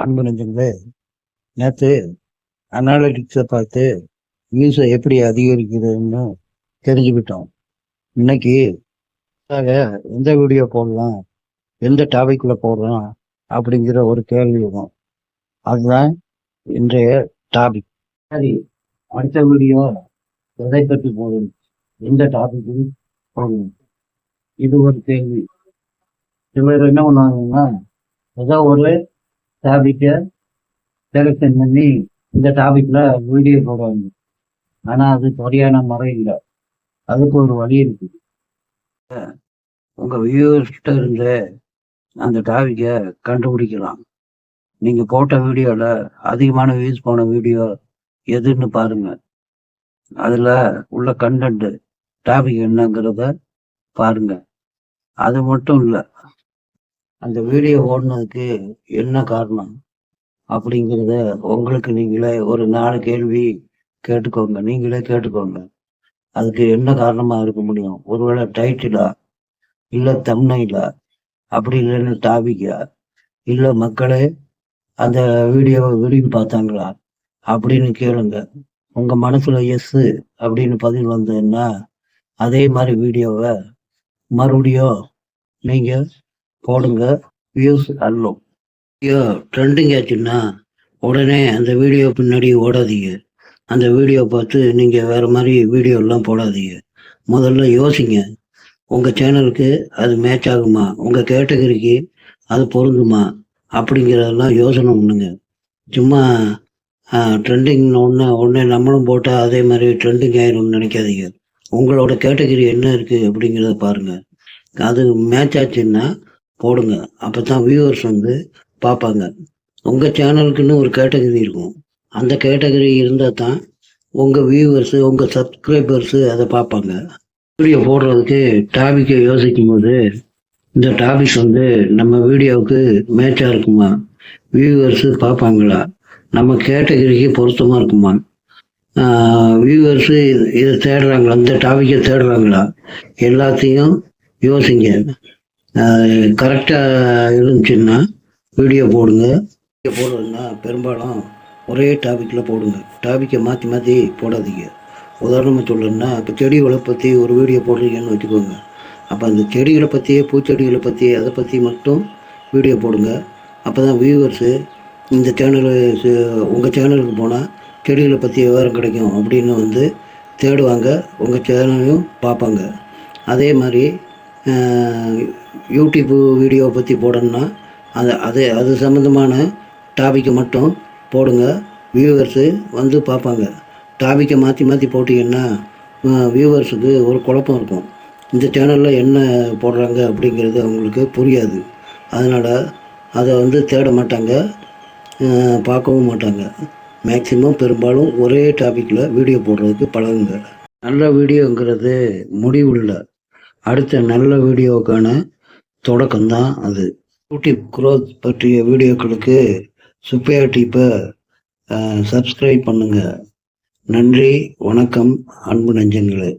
அன்பு நெஞ்சங்களே, நேற்று அனாலிட்டிக்ஸை பார்த்து வியூஸை எப்படி அதிகரிக்குதுன்னு தெரிஞ்சுக்கிட்டோம். இன்னைக்கு எந்த வீடியோ போடலாம், எந்த டாபிக்ல போடலாம் அப்படிங்கிற ஒரு கேள்வி வரும். அதுதான் இன்றைய டாபிக். சரி, அடுத்த வீடியோ எதை பற்றி போடணும், எந்த டாபிக்கு போடணும், இது ஒரு கேள்வி. சிலர் என்ன பண்ணுவாங்கன்னா, ஏதோ ஒரு டாபிக்கை செலக்ஷன் பண்ணி இந்த டாபிக்ல வீடியோ போடுவாங்க. ஆனா அது சரியான முறை இல்லை. அதுக்கு ஒரு வழி இருக்கு. உங்க வியூவர்கிட்ட இருந்த அந்த டாபிக்கை கண்டுபிடிக்கலாம். நீங்க போட்ட வீடியோல அதிகமான வியூஸ் போன வீடியோ எதுன்னு பாருங்க. அதுல உள்ள கண்டென்ட் டாபிக் என்னங்கிறத பாருங்க. அது மட்டும் இல்லை, அந்த வீடியோ ஓடுனதுக்கு என்ன காரணம் அப்படிங்கிறத உங்களுக்கு நீங்களே ஒரு 4 கேள்வி கேட்டுக்கோங்க. நீங்களே கேட்டுக்கோங்க. அதுக்கு என்ன காரணமா இருக்க முடியும்? ஒருவேளை டைட்டிலா, இல்லை தம்ப்நெயிலா, அப்படி இல்லைன்னு டாபிக்கா, இல்லை மக்களே அந்த வீடியோவை விரும்பி பார்த்தாங்களா அப்படின்னு கேளுங்க. உங்க மனசுல எஸ் அப்படின்னு பதில் வந்ததுன்னா அதே மாதிரி வீடியோவை மறுபடியும் நீங்க போடுங்க. வியூஸ் அள்ளும். வீடியோ ட்ரெண்டிங் ஆச்சுன்னா உடனே அந்த வீடியோ பின்னாடி ஓடாதீங்க. அந்த வீடியோ பார்த்து நீங்கள் வேறு மாதிரி வீடியோலாம் போடாதீங்க. முதல்ல யோசிங்க, உங்கள் சேனலுக்கு அது மேட்ச் ஆகுமா, உங்கள் கேட்டகரிக்கு அது பொருந்துமா அப்படிங்கிறதெல்லாம் யோசனை பண்ணுங்க. சும்மா ட்ரெண்டிங் உடனே நம்மளும் போட்டால் அதே மாதிரி ட்ரெண்டிங் ஆயிரும்னு நினைக்காதீங்க. உங்களோட கேட்டகரி என்ன இருக்குது அப்படிங்கிறத பாருங்கள். அது மேட்ச் ஆச்சுன்னா போடுங்க. அப்போ தான் வியூவர்ஸ் பார்ப்பாங்க. உங்கள் சேனலுக்குன்னு ஒரு கேட்டகரி இருக்கும். அந்த கேட்டகரி இருந்தால் தான் உங்கள் வியூவர்ஸு, உங்கள் சப்ஸ்கிரைபர்ஸு அதை பார்ப்பாங்க. வீடியோ போடுறதுக்கு டாபிக்கை யோசிக்கும் போது இந்த டாபிக் நம்ம வீடியோவுக்கு மேட்சாக இருக்குமா, வியூவர்ஸு பார்ப்பாங்களா, நம்ம கேட்டகரிக்கு பொருத்தமாக இருக்குமா, வியூவர்ஸு இதை தேடுறாங்களா, அந்த டாபிக்கை தேடுறாங்களா, எல்லாத்தையும் யோசிங்க. கரெக்டாக இருந்துச்சுன்னா வீடியோ போடுங்க. வீடியோ போடுறதுன்னா பெரும்பாலும் ஒரே டாபிக்கில் போடுங்க. டாபிக்கை மாற்றி மாற்றி போடாதீங்க. உதாரணமாக சொல்லணும்னா, இப்போ செடிகளை பற்றி ஒரு வீடியோ போடுறீங்கன்னு வச்சுக்கோங்க. அப்போ அந்த செடிகளை பற்றியே, பூச்செடிகளை பற்றி, அதை பற்றி மட்டும் வீடியோ போடுங்க. அப்போ தான் வியூவர்ஸு இந்த சேனலு, உங்கள் சேனலுக்கு போனால் செடிகளை பற்றி விவரம் கிடைக்கும் அப்படின்னு தேடுவாங்க. உங்கள் சேனலையும் பார்ப்பாங்க. அதே மாதிரி யூடியூப்பு வீடியோவை பற்றி போடணுன்னா அது சம்மந்தமான டாபிக்கை மட்டும் போடுங்க. வியூவர்ஸு பார்ப்பாங்க. டாபிக்கை மாற்றி மாற்றி போட்டிங்கன்னா வியூவர்ஸுக்கு ஒரு குழப்பம் இருக்கும். இந்த சேனலில் என்ன போடுறாங்க அப்படிங்கிறது அவங்களுக்கு புரியாது. அதனால் அதை தேட மாட்டாங்க, பார்க்கவும் மாட்டாங்க. மேக்சிமம் பெரும்பாலும் ஒரே டாப்பிக்கில் வீடியோ போடுறதுக்கு பழகுங்க. நல்ல வீடியோங்கிறது முடிவுள்ள அடுத்த நல்ல வீடியோவுக்கான தொடக்கம்தான் அது. யூடியூப் க்ரோத் பற்றிய வீடியோக்களுக்கு சுப்பையா டிப்பை சப்ஸ்கிரைப் பண்ணுங்கள். நன்றி, வணக்கம் அன்பு நெஞ்சங்களே.